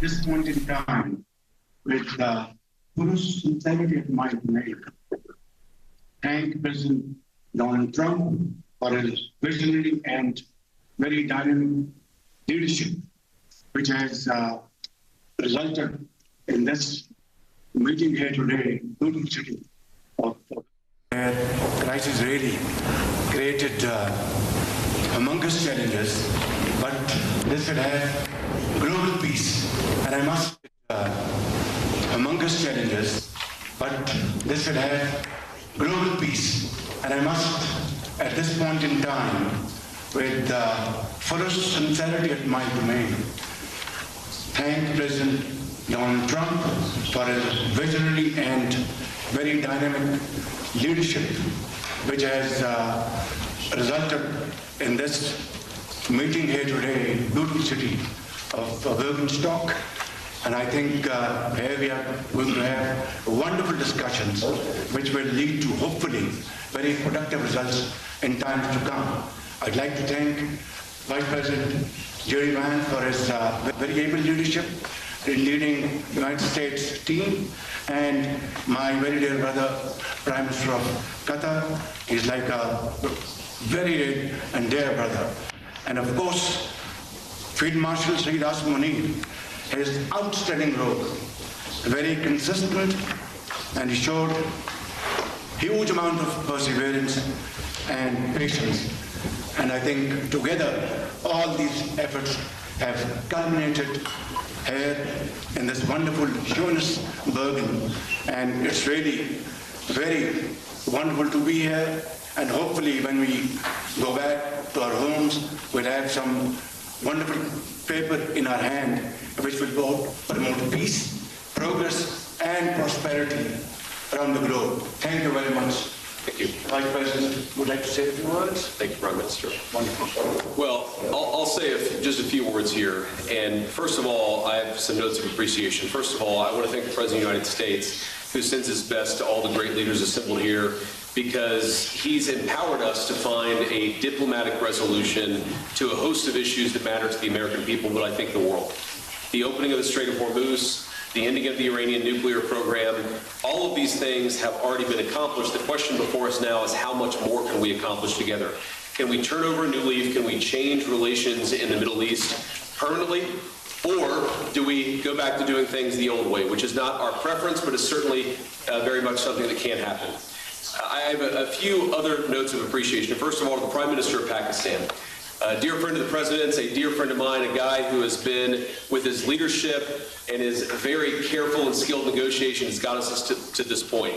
this point in time, with the fullest sincerity of my make, thank President Donald Trump for his visionary and very dynamic leadership, which has resulted in this meeting here today, beautiful city of crisis really created humongous challenges, but this will have global peace. And I must humongous challenges, but this will have global peace. And I must, at this point in time, with the fullest sincerity of my domain, thank President Donald Trump for his visionary and very dynamic leadership, which has resulted in this meeting here today, beautiful city of Birkenstock. And I think here we are going to have wonderful discussions which will lead to hopefully very productive results in times to come. I'd like to thank Vice President Jerry Vance for his very able leadership in leading the United States team, and my very dear brother, Prime Minister of Qatar. He's like a very dear and dear brother. And of course, Field Marshal Saeed Asim Munir, his outstanding role, very consistent, and he showed huge amount of perseverance and patience. And I think together all these efforts have culminated here in this wonderful Johannesburg, and it's really very wonderful to be here. And hopefully when we go back to our homes, we'll have some wonderful paper in our hand which will both promote peace, progress, and prosperity around the globe. Thank you very much. Thank you. Vice President, would like to say a few words? Thank you, Prime Minister. Wonderful. Well, I'll say just a few words here. And first of all, I have some notes of appreciation. First of all, I want to thank the President of the United States, who sends his best to all the great leaders assembled here, because he's empowered us to find a diplomatic resolution to a host of issues that matter to the American people, but I think the world. The opening of the Strait of Hormuz, the ending of the Iranian nuclear program, all of these things have already been accomplished. The question before us now is how much more can we accomplish together? Can we turn over a new leaf? Can we change relations in the Middle East permanently? Or do we go back to doing things the old way, which is not our preference, but is certainly very much something that can happen. I have a few other notes of appreciation. First of all, to the Prime Minister of Pakistan. A dear friend of the President's, a dear friend of mine, a guy who has been, with his leadership and his very careful and skilled negotiations, got us to this point.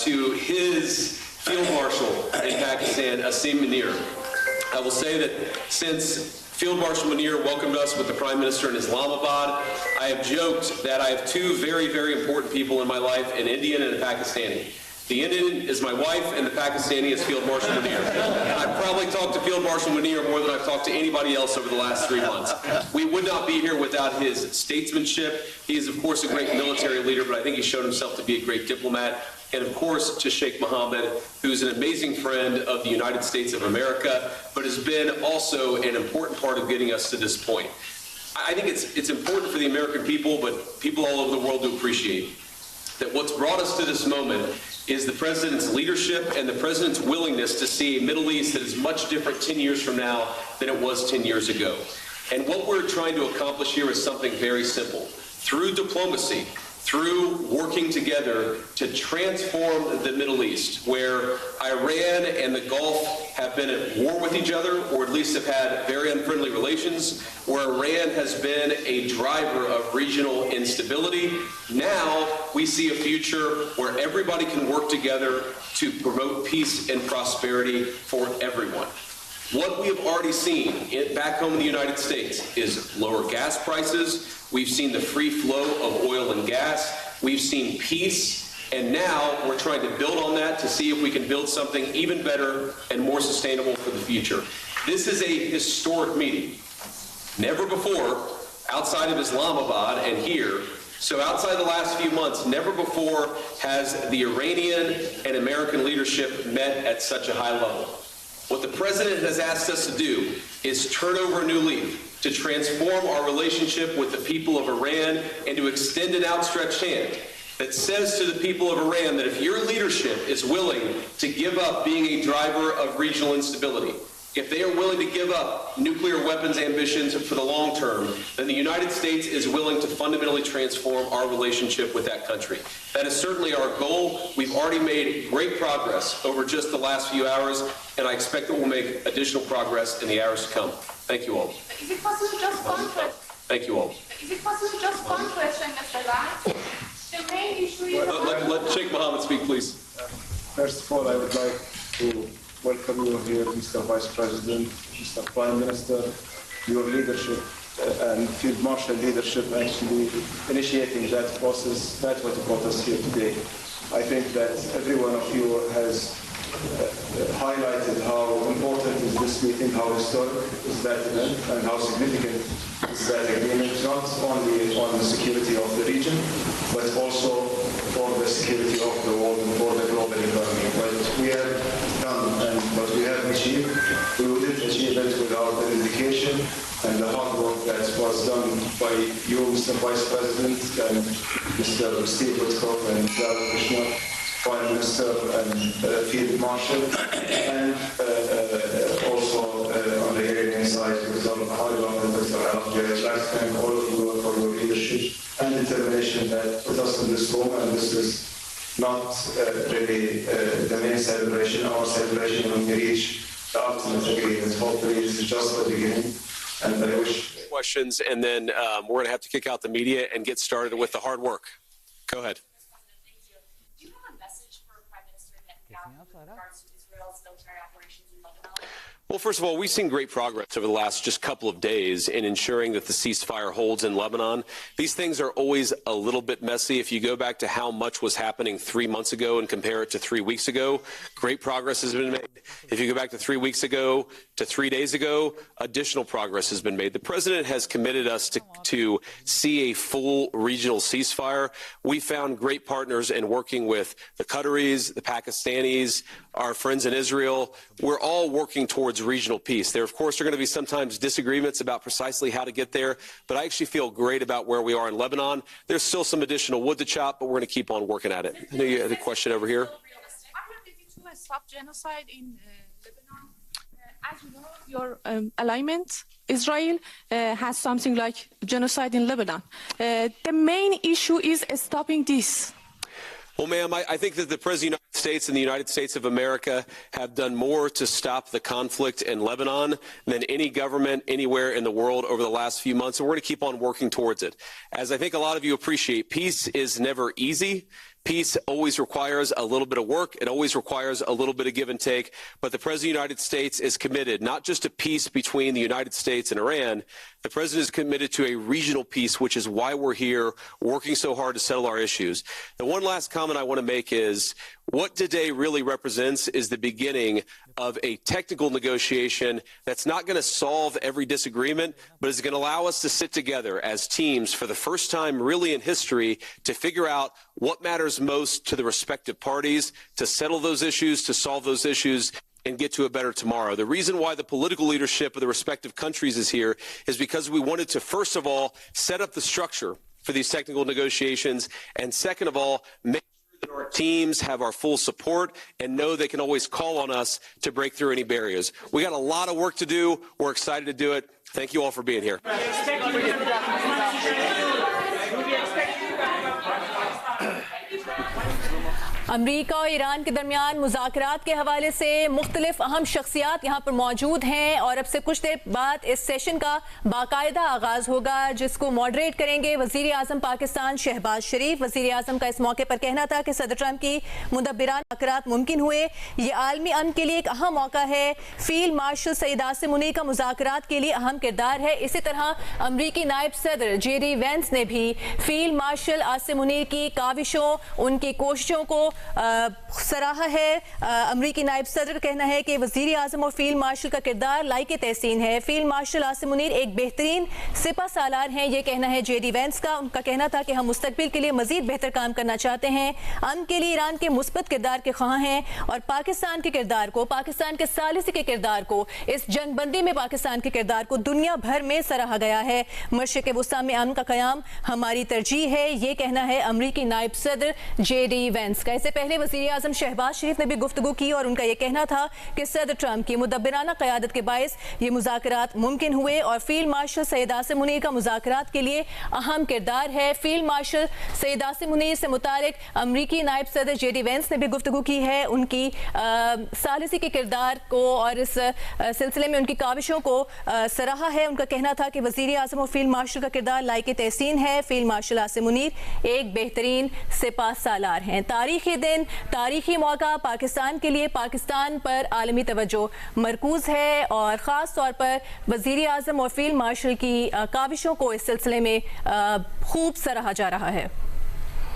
To his Field Marshal in Pakistan, Asim Munir. I will say that since Field Marshal Munir welcomed us with the Prime Minister in Islamabad, I have joked that I have two very, very important people in my life, an Indian and a Pakistani. The Indian is my wife, and the Pakistani is Field Marshal Munir. I've probably talked to Field Marshal Munir more than I've talked to anybody else over the last 3 months. We would not be here without his statesmanship. He is, of course, a great military leader, but I think he's shown himself to be a great diplomat. And, of course, to Sheikh Mohammed, who's an amazing friend of the United States of America, but has been also an important part of getting us to this point. I think it's important for the American people, but people all over the world to appreciate that what's brought us to this moment is the President's leadership and the President's willingness to see a Middle East that is much different 10 years from now than it was 10 years ago. And what we're trying to accomplish here is something very simple. Through diplomacy, through working together to transform the Middle East, where Iran and the Gulf have been at war with each other, or at least have had very unfriendly relations, where Iran has been a driver of regional instability. Now we see a future where everybody can work together to promote peace and prosperity for everyone. What we have already seen back home in the United States is lower gas prices. We've seen the free flow of oil and gas. We've seen peace. And now we're trying to build on that to see if we can build something even better and more sustainable for the future. This is a historic meeting. Never before, outside of Islamabad and here, so outside the last few months, never before has the Iranian and American leadership met at such a high level. What the President has asked us to do is turn over a new leaf. to transform our relationship with the people of Iran and to extend an outstretched hand that says to the people of Iran that if your leadership is willing to give up being a driver of regional instability, if they are willing to give up nuclear weapons ambitions for the long term, then the United States is willing to fundamentally transform our relationship with that country. That is certainly our goal. We've already made great progress over just the last few hours, and I expect that we'll make additional progress in the hours to come. Thank you all. Is it possible just one question? Thank you all. Is it possible just one question, Mr. Vance? The main issue is... Let Sheikh Mohammed speak, please. First of all, I would like to welcome you here, Mr. Vice President, Mr. Prime Minister, your leadership and Field Marshal leadership actually initiating that process. That's what brought us here today. I think that every one of you has highlighted how important is this meeting, how historic is that event, and how significant is that agreement, not only on the security of the region, but also for the security of the world and for the global economy. What we have done and what we have achieved, we wouldn't achieve it without the dedication and the hard work that was done by you, Mr. Vice President, and Mr. Steve Witkoff and Krishna, Prime Minister and Field Marshal, and also on the Iranian side, Dr. Hardon and Dr. Al-Jari. I'd like to thank all of you for your leadership and determination that put us in this room, and this is not really the main celebration. Our celebration when we reach the ultimate agreement. Hopefully, this is just the beginning, and I wish... Questions, and then we're going to have to kick out the media and get started with the hard work. Go ahead. Do you have a message for Prime Minister Netanyahu with regards to Israel's military operations in Lebanon? Well, first of all, we've seen great progress over the last just couple of days in ensuring that the ceasefire holds in Lebanon. These things are always a little bit messy. If you go back to how much was happening 3 months ago and compare it to 3 weeks ago, great progress has been made. If you go back to 3 weeks ago to 3 days ago, additional progress has been made. The president has committed us to see a full regional ceasefire. We found great partners in working with the Qataris, the Pakistanis, our friends in Israel. We're all working towards regional peace. There, of course, are going to be sometimes disagreements about precisely how to get there, but I actually feel great about where we are in Lebanon. There's still some additional wood to chop, but we're going to keep on working at it. I know you had a question over here. To stop genocide in Lebanon. As you know, your alignment, Israel, has something like genocide in Lebanon. The main issue is stopping this. Well, ma'am, I think that the President of the United States and the United States of America have done more to stop the conflict in Lebanon than any government anywhere in the world over the last few months, and we're going to keep on working towards it. As I think a lot of you appreciate, peace is never easy. Peace always requires a little bit of work. It always requires a little bit of give and take. But the President of the United States is committed not just to peace between the United States and Iran. The President is committed to a regional peace, which is why we're here working so hard to settle our issues. The one last comment I want to make is what today really represents is the beginning of a technical negotiation that's not going to solve every disagreement, but is going to allow us to sit together as teams for the first time really in history to figure out what matters most to the respective parties, to settle those issues, to solve those issues, and get to a better tomorrow. The reason why the political leadership of the respective countries is here is because we wanted to, first of all, set up the structure for these technical negotiations, and second of all, make that our teams have our full support and know they can always call on us to break through any barriers. We got a lot of work to do. We're excited to do it. Thank you all for being here. अमरीका और Iran के दरमियान मुज़ाकरात के हवाले से मुख्तलिफ अहम शख्सियात यहाँ पर मौजूद हैं और अब से कुछ देर बाद इस सेशन का बाकायदा आगाज़ होगा जिसको मॉडरेट करेंगे वज़ीर आज़म पाकिस्तान शहबाज शरीफ। वज़ीर आज़म का इस मौके पर कहना था कि सदर ट्रंप की मुदब्बिराना मुज़ाकरात मुमकिन हुए। ये आलमी अमन के लिए एक अहम मौका है। फील्ड मार्शल सईद आसिम मुनीर का मुज़ाकरात के लिए अहम किरदार है। इसी तरह अमरीकी नायब सदर जेडी वेंस ने भी फील्ड मार्शल आसिम मुनीर की काविशों, उनकी कोशिशों को سراہا ہے. امریکی نائب صدر کا کہنا ہے کہ وزیر اعظم اور فیلڈ مارشل کا کردار لائق تحسین ہے. فیلڈ مارشل عاصم منیر ایک بہترین سپہ سالار ہیں، یہ کہنا ہے جے ڈی وینس کا. ان کا کہنا تھا کہ ہم مستقبل کے لیے مزید بہتر کام کرنا چاہتے ہیں، امن کے لیے ایران کے مثبت کردار کے خواہاں ہیں اور پاکستان کے کردار کو، پاکستان کے ثالثی کے کردار کو، اس جنگ بندی میں پاکستان کے کردار کو دنیا بھر میں سراہا گیا ہے. مشرق وسطیٰ میں امن کا قیام ہماری ترجیح ہے، یہ کہنا ہے امریکی نائب صدر جے ڈی وینس کا. اس سے پہلے وزیر اعظم شہباز شریف نے بھی گفتگو کی اور ان کا یہ کہنا تھا کہ صدر ٹرمپ کی مدبرانہ قیادت کے باعث یہ مذاکرات ممکن ہوئے اور فیلڈ مارشل سید عاصم منیر کا مذاکرات کے لیے اہم کردار ہے. فیلڈ مارشل سید عاصم منیر سے متعلق امریکی نائب صدر جے ڈی وینس نے بھی گفتگو کی ہے، ان کی ثالثی کے کردار کو اور اس سلسلے میں ان کی کاوشوں کو سراہا ہے. ان کا کہنا تھا کہ وزیر اعظم اور فیلڈ مارشل کا کردار لائق تحسین ہے. فیلڈ مارشل عاصم منیر ایک بہترین سپہ سالار ہیں. تاریخی دن، تاریخی موقع پاکستان کے لیے، پاکستان پر عالمی توجہ مرکوز ہے اور خاص طور پر وزیر اعظم اور فیلڈ مارشل کی کاوشوں کو اس سلسلے میں خوب سراہا جا رہا ہے.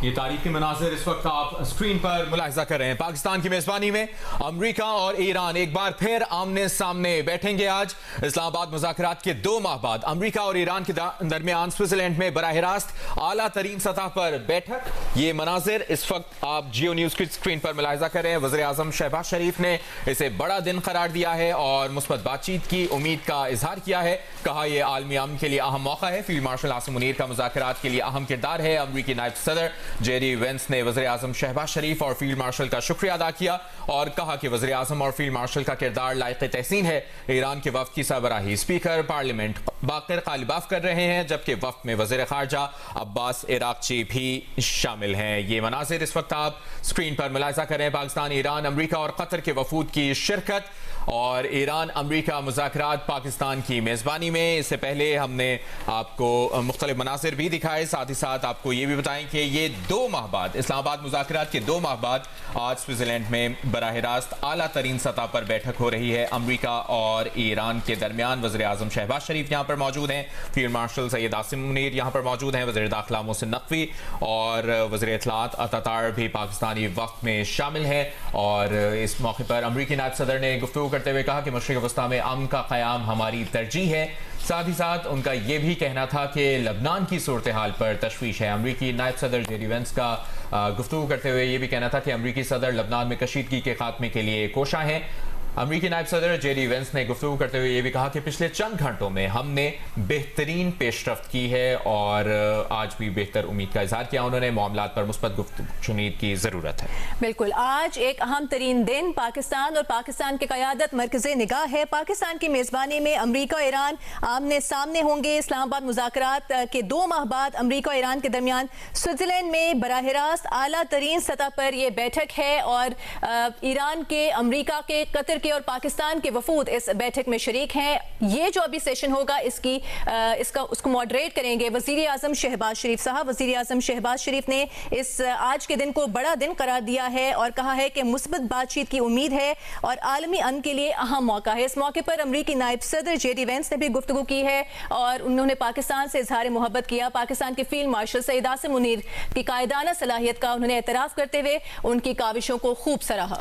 یہ تاریخی مناظر اس وقت آپ اسکرین پر ملاحظہ کر رہے ہیں. پاکستان کی میزبانی میں امریکہ اور ایران ایک بار پھر آمنے سامنے بیٹھیں گے. آج اسلام آباد مذاکرات کے 2 ماہ بعد امریکہ اور ایران کے درمیان سوئٹزرلینڈ میں براہ راست اعلیٰ ترین سطح پر بیٹھک. یہ مناظر اس وقت آپ جیو نیوز کی اسکرین پر ملاحظہ کر رہے ہیں. وزیر اعظم شہباز شریف نے اسے بڑا دن قرار دیا ہے اور مثبت بات چیت کی امید کا اظہار کیا ہے. کہا یہ عالمی امن کے لیے اہم موقع ہے. فیلڈ مارشل عاصم منیر کا مذاکرات کے لیے اہم کردار ہے. امریکی نائب صدر جے ڈی وینس نے وزیر اعظم شہباز شریف اور فیلڈ مارشل کا شکریہ ادا کیا اور کہا کہ وزیر اعظم اور فیلڈ مارشل کا کردار لائق تحسین ہے. ایران کے وفد کی سربراہی اسپیکر پارلیمنٹ باقر غالباف کر رہے ہیں، جبکہ وفد میں وزیر خارجہ عباس عراقچی بھی شامل ہیں. یہ مناظر اس وقت آپ اسکرین پر ملاحظہ کر رہے ہیں. پاکستان، ایران، امریکہ اور قطر کے وفود کی شرکت اور ایران امریکہ مذاکرات پاکستان کی میزبانی میں. اس سے پہلے ہم نے آپ کو مختلف مناظر بھی دکھائے، ساتھ ہی ساتھ آپ کو یہ بھی بتائیں کہ یہ 2 ماہ بعد، اسلام آباد مذاکرات کے 2 ماہ بعد آج سوئٹزرلینڈ میں براہ راست اعلیٰ ترین سطح پر بیٹھک ہو رہی ہے امریکہ اور ایران کے درمیان. وزیر اعظم شہباز شریف یہاں پر موجود ہیں، فیلڈ مارشل سید عاصم منیر یہاں پر موجود ہیں، وزیر داخلہ محسن نقوی اور وزیر اطلاعات اتاتار بھی پاکستانی وفد میں شامل ہیں. اور اس موقع پر امریکی نائب صدر نے گفتگو کرتے ہوئے کہا کہ مشرق وسطیٰ میں امن کا قیام ہماری ترجیح ہے. ساتھ ہی ساتھ ان کا یہ بھی کہنا تھا کہ لبنان کی صورتحال پر تشویش ہے. امریکی نائب صدر جے ڈی وینس کا گفتگو کرتے ہوئے یہ بھی کہنا تھا کہ امریکی صدر لبنان میں کشیدگی کے خاتمے کے لیے کوشاں ہیں. امریکی نائب صدر جے ڈی وینس نے گفتگو کرتے ہوئے یہ بھی کہا کہ پچھلے چند گھنٹوں میں ہم نے بہترین پیش رفت کی ہے اور آج بھی بہتر امید کا اظہار کیا. انہوں نے معاملات پر مثبت گفتگو کی ضرورت ہے. بالکل، آج ایک اہم ترین دن پاکستان اور پاکستان کی قیادت مرکز نگاہ ہے. پاکستان کی میزبانی میں امریکہ اور ایران آمنے سامنے ہوں گے. اسلام آباد مذاکرات کے 2 ماہ بعد امریکہ اور ایران کے درمیان سوئٹزرلینڈ میں براہ راست اعلیٰ ترین سطح پر یہ بیٹھک ہے اور ایران کے، امریکہ کے، قطر اور پاکستان کے وفود اس بیٹھک میں شریک ہیں. یہ جو ابھی سیشن ہوگا اس کو ماڈریٹ کریں گے وزیر اعظم شہباز شریف صاحب. وزیر اعظم شہباز شریف نے اس آج کے دن کو بڑا دن قرار دیا ہے اور کہا ہے کہ مثبت بات چیت کی امید ہے اور عالمی امن کے لیے اہم موقع ہے. اس موقع پر امریکی نائب صدر جے ڈی وینس نے بھی گفتگو کی ہے اور انہوں نے پاکستان سے اظہار محبت کیا. پاکستان کے فیلڈ مارشل سید عاصم منیر کی قائدانہ صلاحیت کا انہوں نے اعتراف کرتے ہوئے ان کی کاوشوں کو خوب سراہا.